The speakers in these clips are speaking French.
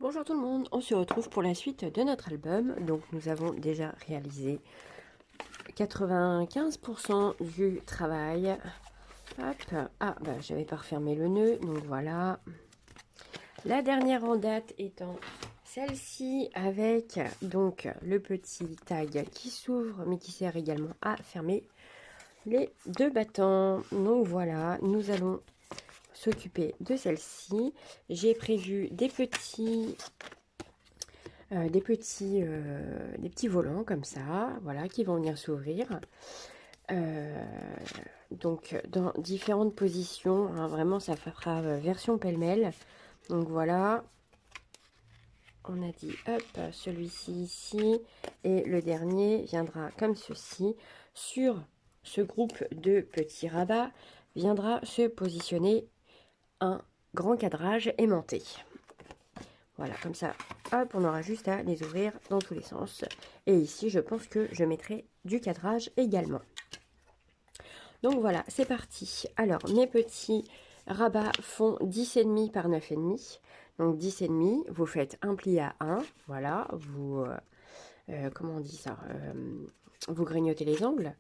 Bonjour tout le monde, on se retrouve pour la suite de notre album. Donc nous avons déjà réalisé 95% du travail. Hop, ah bah j'avais pas refermé le nœud, donc voilà. La dernière en date étant celle-ci avec donc le petit tag qui s'ouvre mais qui sert également à fermer les deux battants. Donc voilà, nous allons s'occuper de celle-ci. J'ai prévu des petits volants comme ça, voilà, qui vont venir s'ouvrir. Euh, donc dans différentes positions, hein, vraiment ça fera version pêle-mêle. Donc voilà, on a dit hop, celui-ci ici, et le dernier viendra comme ceci. Sur ce groupe de petits rabats viendra se positionner un grand cadrage aimanté. Voilà, comme ça, hop, on aura juste à les ouvrir dans tous les sens. Et ici, je pense que je mettrai du cadrage également. Donc voilà, c'est parti. Alors, mes petits rabats font 10,5 par 9,5. Donc 10,5, vous faites un pli à 1. Voilà, vous... comment on dit ça vous grignotez les angles.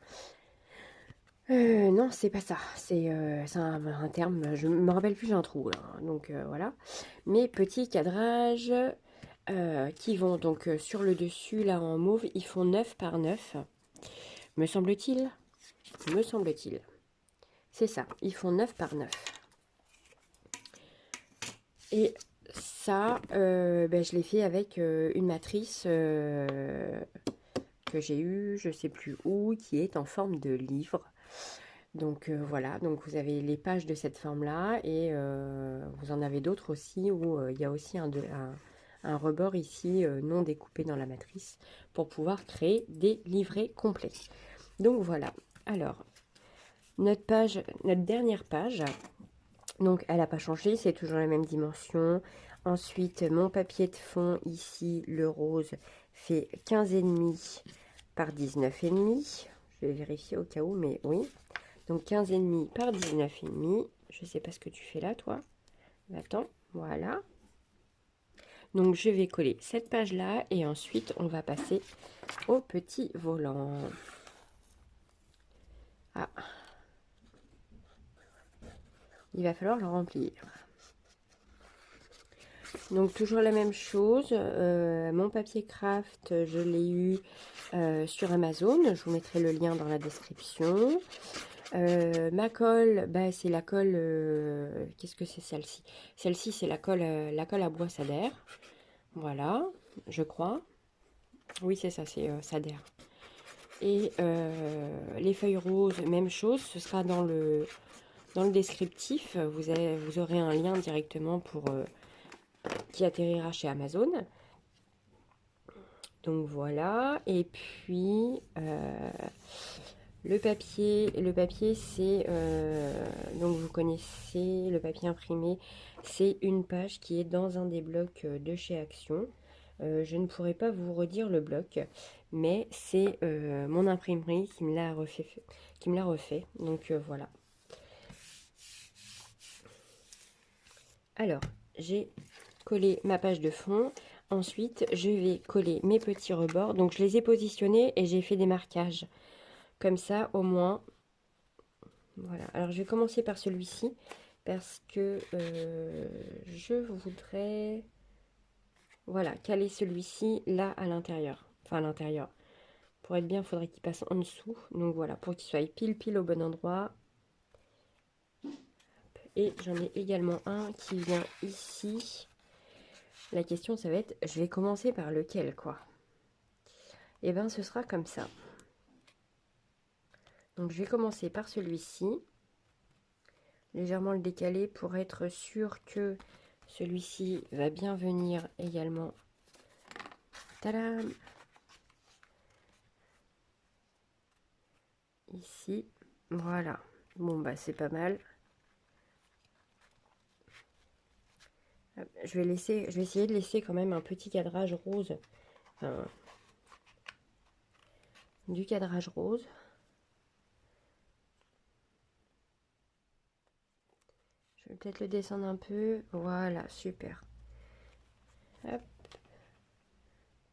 Non, c'est pas ça. C'est un terme, je me rappelle plus, j'ai un trou là. Donc voilà. Mes petits cadrages qui vont donc sur le dessus, là en mauve, ils font 9 par 9. Me semble-t-il. Me semble-t-il. C'est ça, ils font 9 par 9. Et ça, je l'ai fait avec une matrice que j'ai eue, je sais plus où, qui est en forme de livre. Donc voilà, donc vous avez les pages de cette forme-là et vous en avez d'autres aussi où il y a aussi un rebord ici non découpé dans la matrice pour pouvoir créer des livrets complets. Donc voilà, alors notre dernière page, donc elle n'a pas changé, c'est toujours la même dimension. Ensuite, mon papier de fond ici, le rose, fait 15,5 par 19,5. Je vais vérifier au cas où, mais oui. Donc 15,5 par 19,5. Je ne sais pas ce que tu fais là, toi. Attends, voilà. Donc je vais coller cette page-là et ensuite on va passer au petit volant. Ah, il va falloir le remplir. Donc toujours la même chose. Mon papier craft, je l'ai eu sur Amazon. Je vous mettrai le lien dans la description. Ma colle, bah, c'est la colle. Qu'est-ce que c'est celle-ci? Celle-ci, c'est la colle à bois Sader. Voilà, je crois. Oui, c'est ça, c'est Sader. Et les feuilles roses, même chose. Ce sera dans le descriptif. Vous aurez un lien directement pour qui atterrira chez Amazon. Donc voilà. Et puis le papier c'est donc vous connaissez le papier imprimé, c'est une page qui est dans un des blocs de chez Action. Je ne pourrais pas vous redire le bloc, mais c'est mon imprimerie qui me l'a refait, Donc voilà. Alors, j'ai collé ma page de fond. Ensuite, je vais coller mes petits rebords. Donc, je les ai positionnés et j'ai fait des marquages. Comme ça, au moins. Voilà. Alors, je vais commencer par celui-ci parce que je voudrais, voilà, caler celui-ci là à l'intérieur. Enfin, à l'intérieur. Pour être bien, il faudrait qu'il passe en dessous. Donc, voilà, pour qu'il soit pile au bon endroit. Et j'en ai également un qui vient ici. La question, ça va être, je vais commencer par lequel, quoi. Et bien, ce sera comme ça. Donc, je vais commencer par celui-ci. Légèrement le décaler pour être sûr que celui-ci va bien venir également. Tadam! Ici. Voilà. Bon, bah, c'est pas mal. Je vais essayer de laisser quand même un petit cadrage rose. Enfin, du cadrage rose. Je vais peut-être le descendre un peu. Voilà, super. Hop.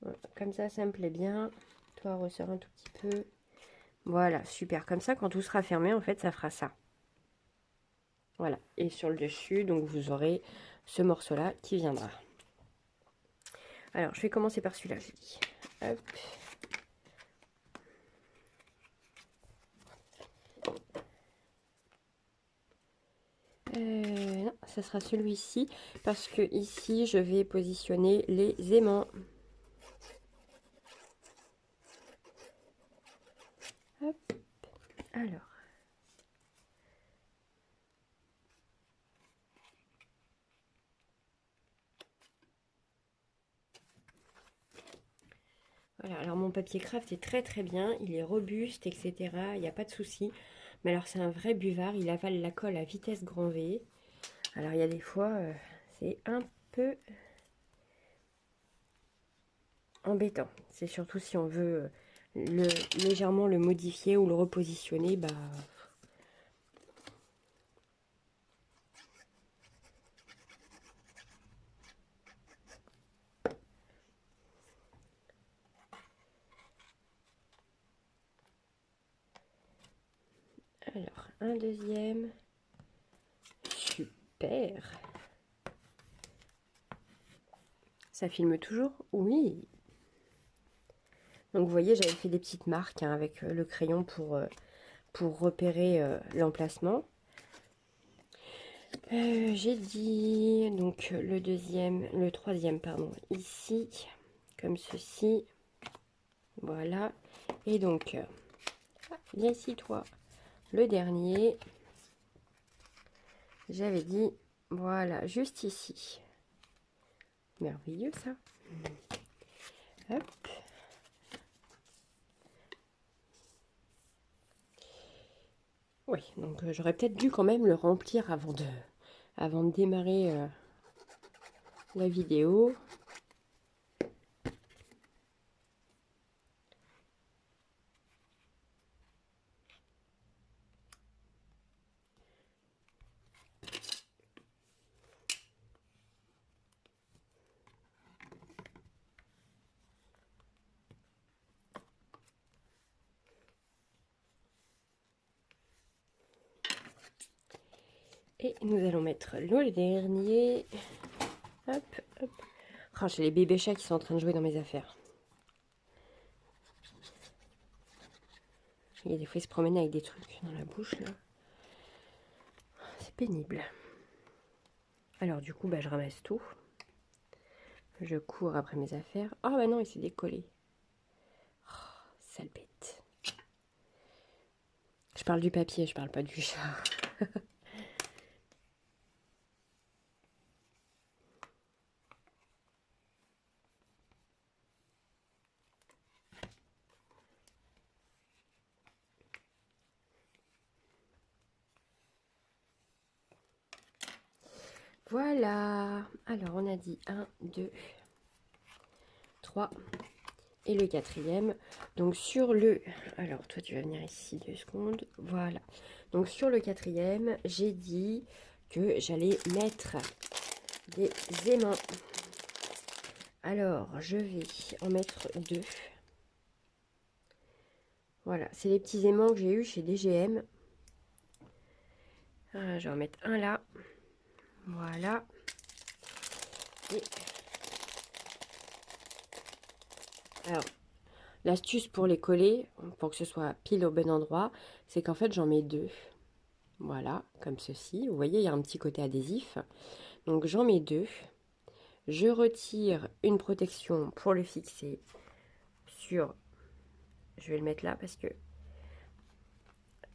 Voilà, comme ça me plaît bien. Toi, ressort un tout petit peu. Voilà, super. Comme ça, quand tout sera fermé, en fait, ça fera ça. Voilà. Et sur le dessus, donc vous aurez ce morceau-là qui viendra. Alors, je vais commencer par celui-là, je dis. Hop. Non, ça sera celui-ci parce que ici je vais positionner les aimants. Hop. Alors. Voilà, alors mon papier craft est très très bien, il est robuste, etc. Il n'y a pas de souci. Mais alors c'est un vrai buvard, il avale la colle à vitesse grand V. Alors il y a des fois, c'est un peu embêtant. C'est surtout si on veut légèrement le modifier ou le repositionner, bah... Alors, un deuxième. Super. Ça filme toujours? Oui. Donc vous voyez, j'avais fait des petites marques hein, avec le crayon pour repérer l'emplacement. J'ai dit donc le troisième, pardon, ici, comme ceci. Voilà. Et donc, viens ici toi, le dernier. J'avais dit, voilà, juste ici. Merveilleux ça. Hop. Oui, donc j'aurais peut-être dû quand même le remplir avant de démarrer la vidéo. Et nous allons mettre le dernier. Hop, hop. Oh, j'ai les bébés chats qui sont en train de jouer dans mes affaires. Et des fois, ils se promènent avec des trucs dans la bouche, là. C'est pénible. Alors, du coup, bah, je ramasse tout. Je cours après mes affaires. Oh, bah non, il s'est décollé. Oh, sale bête. Je parle du papier, je parle pas du chat. Voilà. Alors, on a dit 1, 2, 3. Et le quatrième. Donc, sur le... Alors, toi, tu vas venir ici 2 secondes. Voilà. Donc, sur le quatrième, j'ai dit que j'allais mettre des aimants. Alors, je vais en mettre 2. Voilà, c'est les petits aimants que j'ai eu chez DGM. Je vais en mettre un là. Voilà. Et... Alors, l'astuce pour les coller, pour que ce soit pile au bon endroit, c'est qu'en fait, j'en mets 2. Voilà, comme ceci. Vous voyez, il y a un petit côté adhésif. Donc, j'en mets 2. Je retire une protection pour le fixer sur... Je vais le mettre là parce que...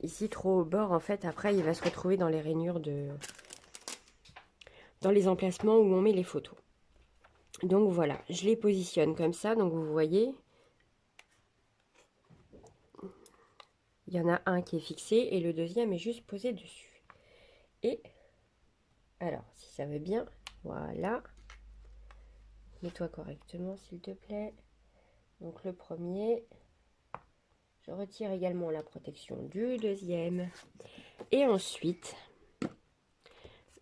Ici, trop au bord, en fait, après, il va se retrouver dans les rainures de... Dans les emplacements où on met les photos. Donc voilà, je les positionne comme ça. Donc vous voyez, il y en a un qui est fixé et le deuxième est juste posé dessus. Et alors, si ça veut bien, voilà. Mets-toi correctement, s'il te plaît. Donc le premier, je retire également la protection du deuxième. Et ensuite,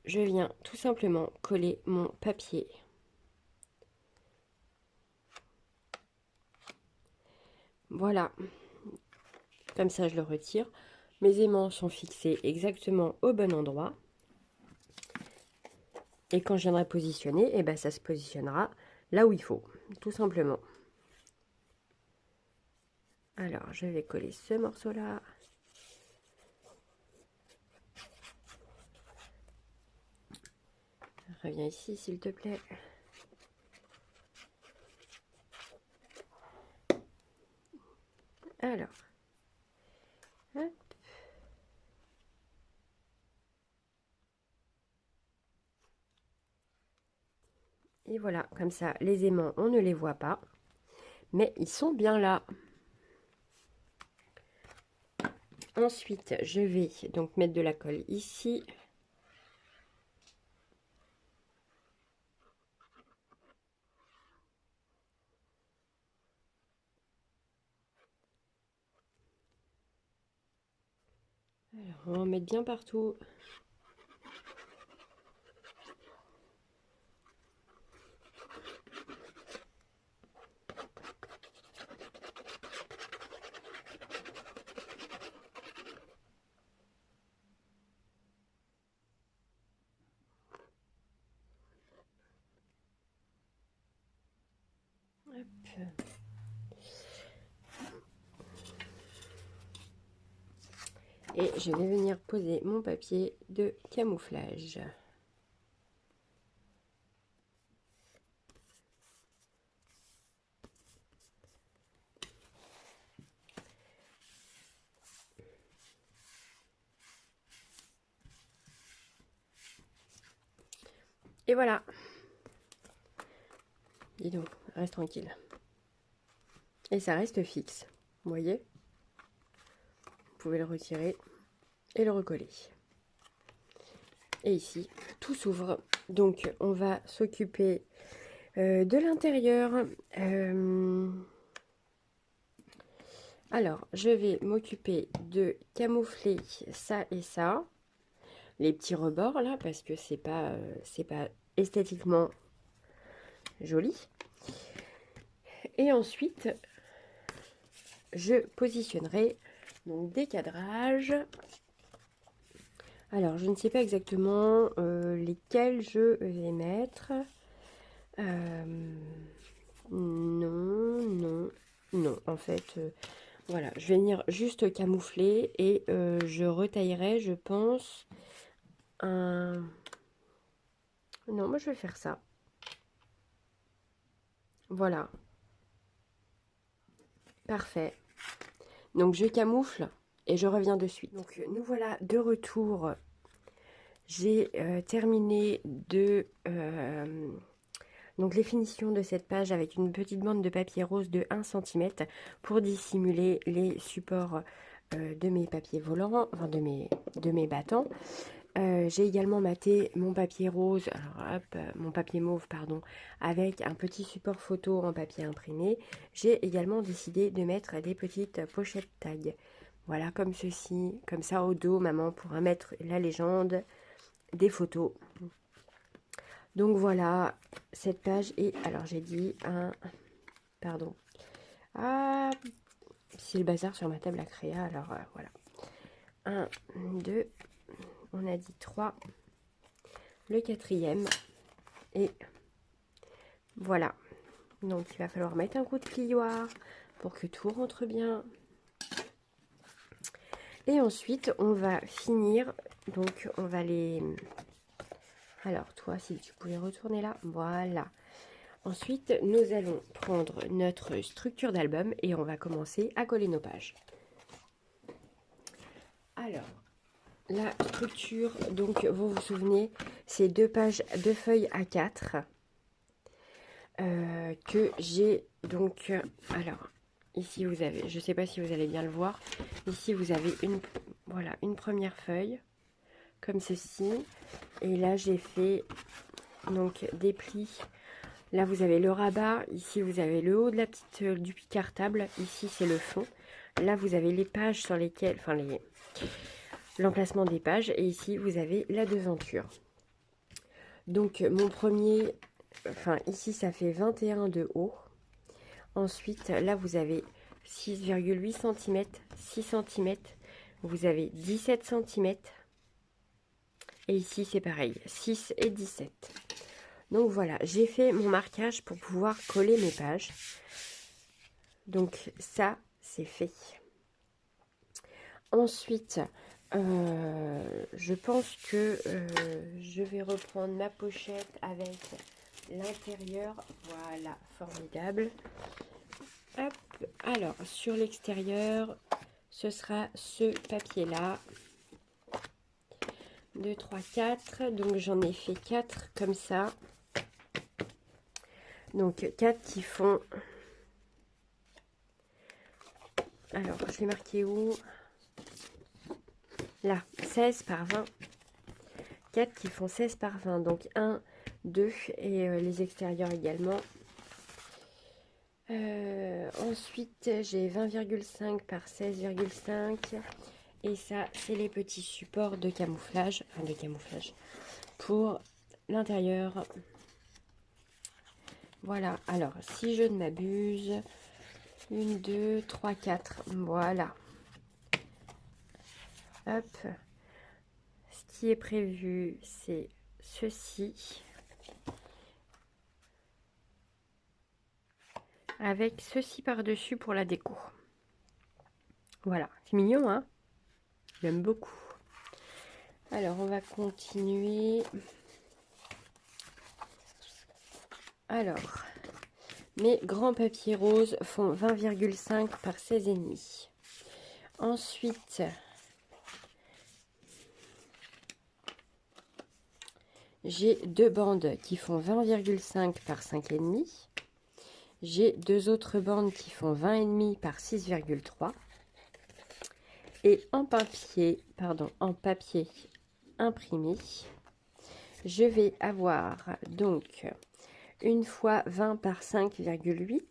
je viens tout simplement coller mon papier Voilà, comme ça je le retire. Mes aimants sont fixés exactement au bon endroit. Et quand je viendrai positionner, eh ben, ça se positionnera là où il faut, tout simplement. Alors, je vais coller ce morceau-là. Reviens ici, s'il te plaît. Alors, hop. Et voilà, comme ça, les aimants, on ne les voit pas, mais ils sont bien là. Ensuite, je vais donc mettre de la colle ici. Alors, on va en mettre bien partout. Hop. Et je vais venir poser mon papier de camouflage. Et voilà. Dis donc, reste tranquille. Et ça reste fixe. Vous voyez? Vous pouvez le retirer et le recoller. Et ici, tout s'ouvre. Donc, on va s'occuper de l'intérieur. Alors, je vais m'occuper de camoufler ça et ça. Les petits rebords là, parce que c'est pas esthétiquement joli. Et ensuite, je positionnerai donc des cadrages. Alors, je ne sais pas exactement lesquels je vais mettre. Non. En fait, voilà. Je vais venir juste camoufler et je retaillerai, je pense, un... Non, moi je vais faire ça. Voilà. Parfait. Donc, je camoufle et je reviens de suite. Donc, nous voilà de retour. J'ai terminé de... donc les finitions de cette page avec une petite bande de papier rose de 1 cm pour dissimuler les supports de mes papiers volants, enfin de mes battants. J'ai également maté mon papier rose, alors hop, mon papier mauve, pardon, avec un petit support photo en papier imprimé. J'ai également décidé de mettre des petites pochettes tags. Voilà, comme ceci, comme ça au dos, maman pourra mettre la légende, des photos. Donc voilà, cette page est, alors j'ai dit un, pardon, ah, c'est le bazar sur ma table à créa, alors voilà, 1, 2, on a dit 3, le 4e, et voilà. Donc il va falloir mettre un coup de plioir pour que tout rentre bien. Et ensuite, on va finir, donc on va les... Alors toi, si tu pouvais retourner là, voilà. Ensuite, nous allons prendre notre structure d'album et on va commencer à coller nos pages. Alors, la structure, donc vous vous souvenez, c'est 2 feuilles A4 que j'ai donc... alors, ici vous avez, je ne sais pas si vous allez bien le voir, ici vous avez voilà, une première feuille, comme ceci. Et là, j'ai fait donc des plis. Là, vous avez le rabat. Ici, vous avez le haut de la du cartable. Ici, c'est le fond. Là, vous avez les pages sur lesquelles... enfin, l'emplacement des pages. Et ici, vous avez la devanture. Donc, mon premier... enfin, ici, ça fait 21 de haut. Ensuite, là, vous avez 6,8 cm, 6 cm, vous avez 17 cm. Et ici, c'est pareil, 6 et 17. Donc voilà, j'ai fait mon marquage pour pouvoir coller mes pages. Donc ça, c'est fait. Ensuite, je pense que je vais reprendre ma pochette avec l'intérieur. Voilà, formidable. Hop, alors, sur l'extérieur, ce sera ce papier-là. 2, 3, 4. Donc, j'en ai fait 4 comme ça. Donc, 4 qui font... Alors, je vais marquer où? Là, 16 par 20. 4 qui font 16 par 20. Donc, 1, 2 et les extérieurs également. Ensuite, j'ai 20,5 par 16,5. Et ça, c'est les petits supports de camouflage. Enfin, de camouflage. Pour l'intérieur. Voilà. Alors, si je ne m'abuse... 1, 2, 3, 4. Voilà. Hop. Ce qui est prévu, c'est ceci. Avec ceci par-dessus pour la déco. Voilà. C'est mignon, hein? J'aime beaucoup. Alors, on va continuer. Alors, mes grands papiers roses font 20,5 par 16,5. Ensuite, j'ai deux bandes qui font 20,5 par 5,5. J'ai deux autres bandes qui font 20,5 par 6,3. Et en papier imprimé, je vais avoir donc une fois 20 par 5,8.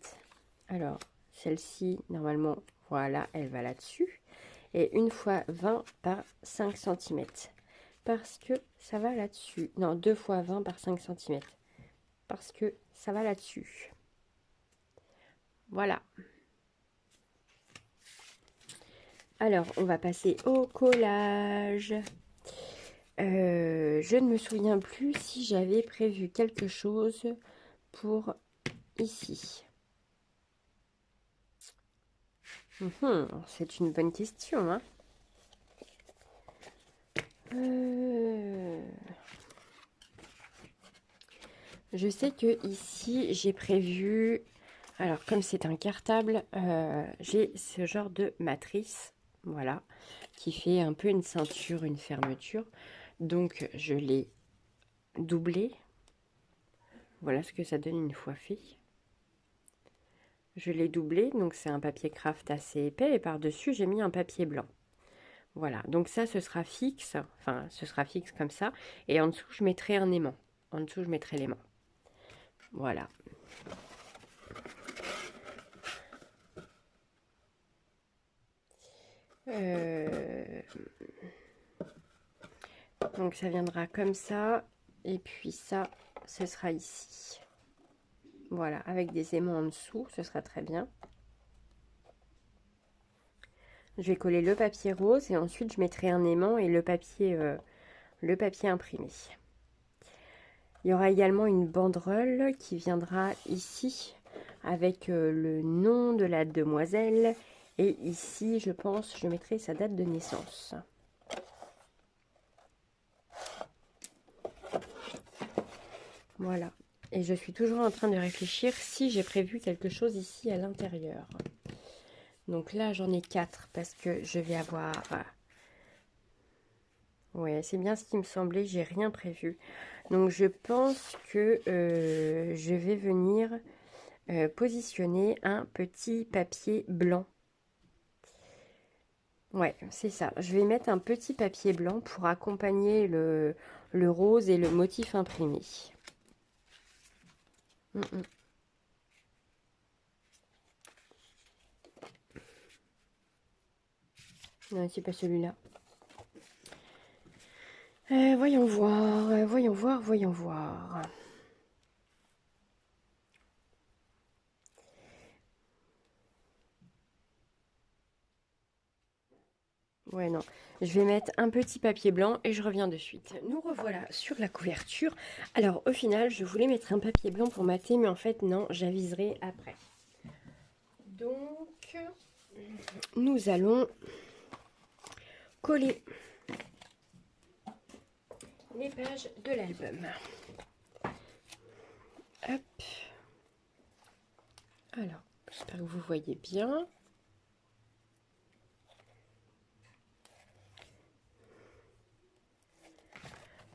Alors, celle-ci, normalement, voilà, elle va là-dessus. Et une fois 20 par 5 cm. Parce que ça va là-dessus. Non, 2 fois 20 par 5 cm. Parce que ça va là-dessus. Voilà. Alors, on va passer au collage. Je ne me souviens plus si j'avais prévu quelque chose pour ici. C'est une bonne question, hein. Je sais que ici j'ai prévu, alors comme c'est un cartable, j'ai ce genre de matrice, voilà, qui fait un peu une ceinture, une fermeture. Donc je l'ai doublé. Voilà ce que ça donne une fois fait. Je l'ai doublé, donc c'est un papier craft assez épais et par-dessus j'ai mis un papier blanc. Voilà, donc ça ce sera fixe, enfin ce sera fixe comme ça. Et en dessous je mettrai un aimant. En dessous je mettrai l'aimant. Voilà. Donc ça viendra comme ça. Et puis ça, ce sera ici. Voilà, avec des aimants en dessous, ce sera très bien. Je vais coller le papier rose et ensuite je mettrai un aimant et le papier imprimé. Il y aura également une banderole qui viendra ici avec le nom de la demoiselle. Et ici, je pense, je mettrai sa date de naissance. Voilà. Et je suis toujours en train de réfléchir si j'ai prévu quelque chose ici à l'intérieur. Donc là, j'en ai 4 parce que je vais avoir... Ouais, c'est bien ce qui me semblait, j'ai rien prévu. Donc je pense que je vais venir positionner un petit papier blanc. Ouais, c'est ça. Je vais mettre un petit papier blanc pour accompagner le rose et le motif imprimé. Non, c'est pas celui-là. Voyons voir, voyons voir, voyons voir. Ouais, non. Je vais mettre un petit papier blanc et je reviens de suite. Nous revoilà sur la couverture. Alors, au final, je voulais mettre un papier blanc pour mater, mais en fait, non, j'aviserai après. Donc, nous allons coller les pages de l'album. Hop. Alors, j'espère que vous voyez bien.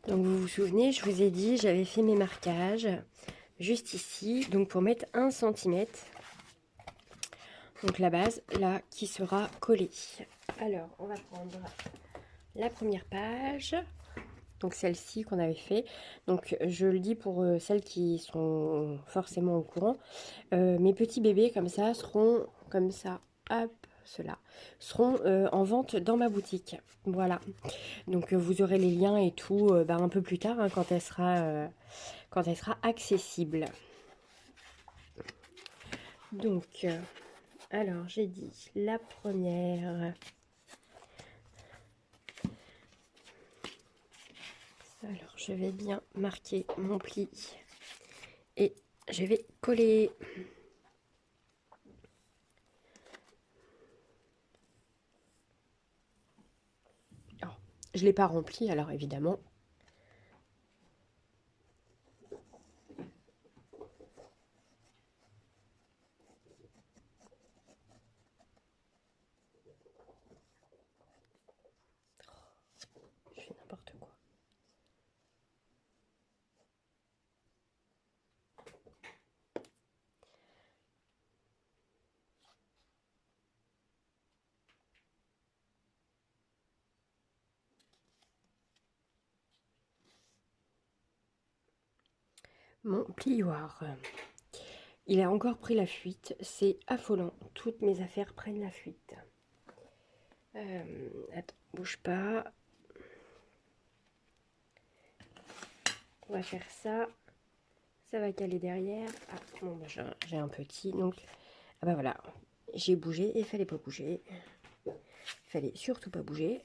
Donc vous vous souvenez, je vous ai dit, j'avais fait mes marquages juste ici, donc pour mettre 1 cm. Donc la base, là, qui sera collée. Alors, on va prendre la première page, donc celle-ci qu'on avait fait. Donc je le dis pour celles qui sont forcément au courant. Mes petits bébés comme ça seront comme ça, hop, ceux-là, seront en vente dans ma boutique. Voilà. Donc vous aurez les liens et tout un peu plus tard hein, quand elle sera accessible. Donc, alors j'ai dit la première. Alors je vais bien marquer mon pli et je vais coller. Alors, je ne l'ai pas rempli alors évidemment. Je fais n'importe quoi. Mon plioir. Il a encore pris la fuite. C'est affolant. Toutes mes affaires prennent la fuite. Attends, bouge pas. On va faire ça. Ça va caler derrière. Ah, bon, bah, j'ai un petit. Donc, ah bah voilà. J'ai bougé et il fallait pas bouger. Il fallait surtout pas bouger.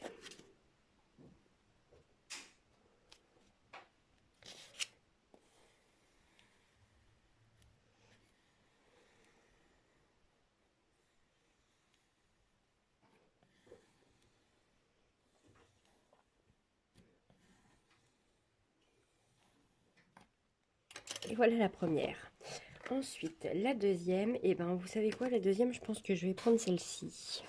Et voilà la première. Ensuite, la deuxième, et ben vous savez quoi, la deuxième, je pense que je vais prendre celle-ci.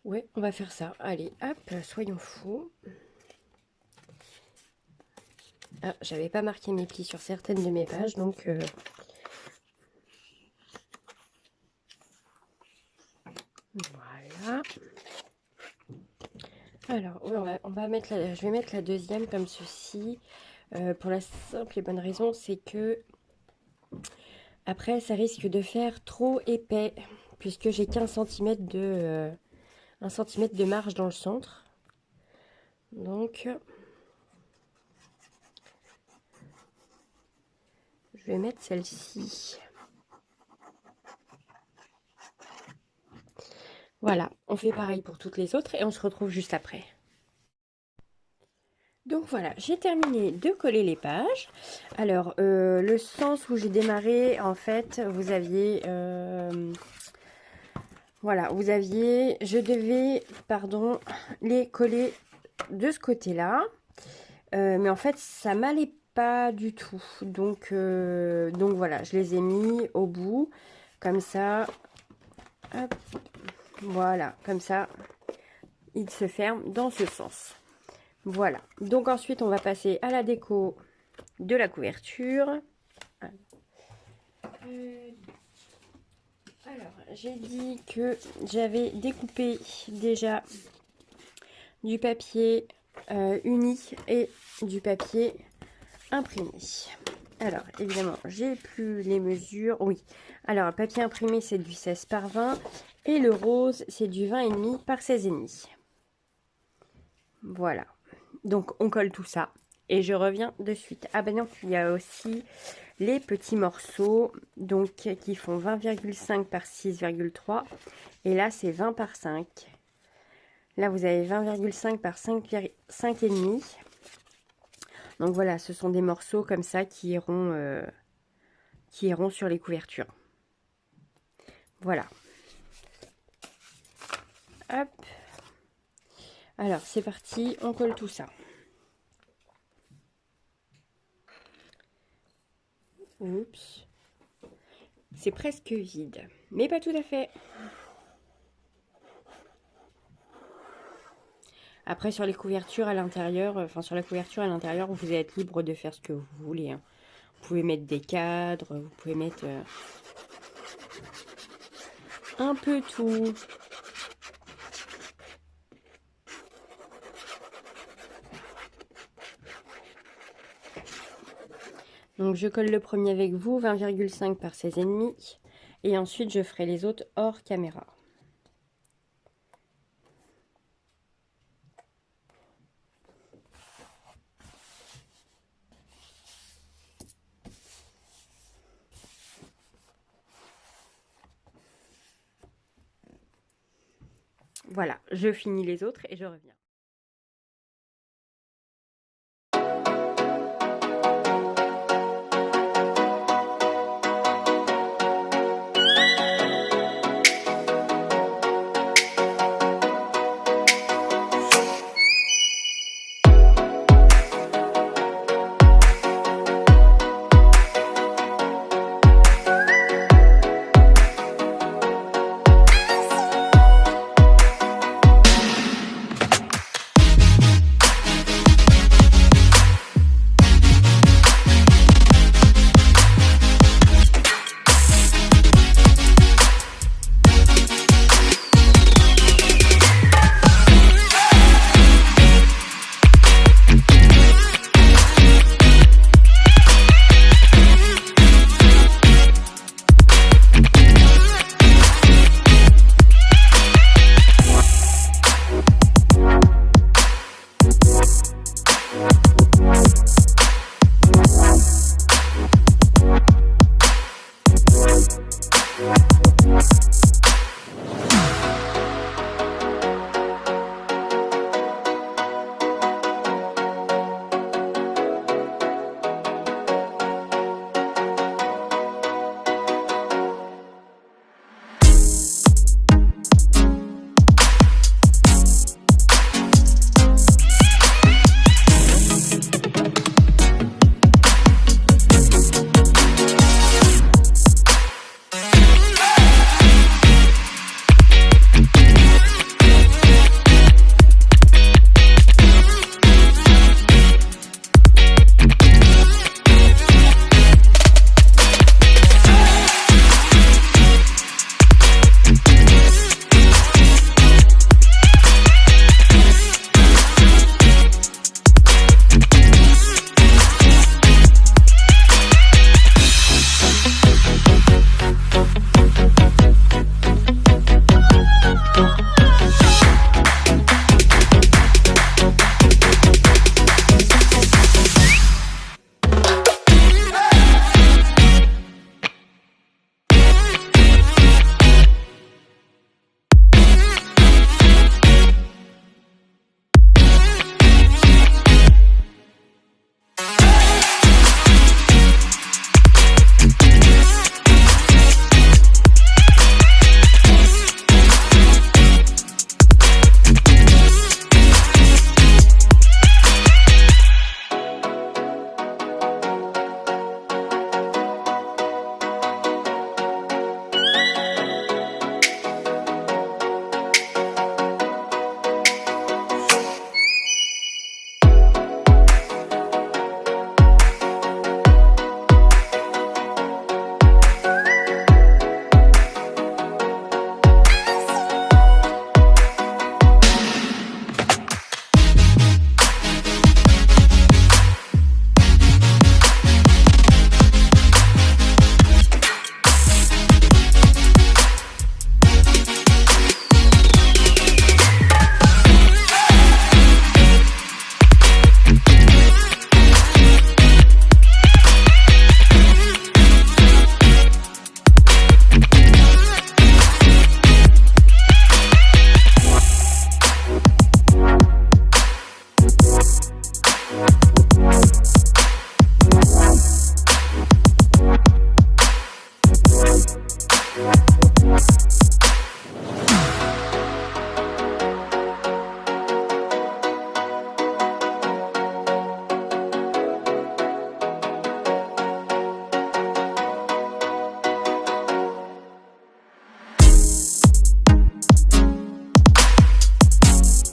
Ouais, on va faire ça. Allez, hop, soyons fous. Ah, j'avais pas marqué mes plis sur certaines de mes pages, donc... Voilà. Alors, ouais, on va mettre je vais mettre la deuxième comme ceci. Pour la simple et bonne raison, c'est que après, ça risque de faire trop épais, puisque j'ai qu'1 cm de 1 cm de marge dans le centre. Donc, je vais mettre celle-ci. Voilà, on fait pareil pour toutes les autres et on se retrouve juste après. Donc voilà, j'ai terminé de coller les pages. Alors, le sens où j'ai démarré, en fait, vous aviez... voilà, vous aviez... Je devais, pardon, les coller de ce côté-là. Mais en fait, ça m'allait pas du tout. Donc voilà, je les ai mis au bout. Comme ça. Hop, voilà, comme ça, ils se ferment dans ce sens. Voilà. Donc ensuite, on va passer à la déco de la couverture. Alors, j'ai dit que j'avais découpé déjà du papier uni et du papier imprimé. Alors, évidemment, j'ai plus les mesures. Oui. Alors, le papier imprimé, c'est du 16 par 20. Et le rose, c'est du 20,5 par 16,5. Voilà. Donc, on colle tout ça. Et je reviens de suite. Ah ben non, il y a aussi les petits morceaux, donc qui font 20,5 par 6,3. Et là, c'est 20 par 5. Là, vous avez 20,5 par 5,5. Donc voilà, ce sont des morceaux comme ça qui iront sur les couvertures. Voilà. Hop. Alors, c'est parti, on colle tout ça. Oups. C'est presque vide, mais pas tout à fait. Après, sur les couvertures à l'intérieur, sur la couverture à l'intérieur, vous êtes libre de faire ce que vous voulez, hein. Vous pouvez mettre des cadres, vous pouvez mettre un peu tout. Donc je colle le premier avec vous, 20,5 par 16,5. Et ensuite je ferai les autres hors caméra. Voilà, je finis les autres et je reviens.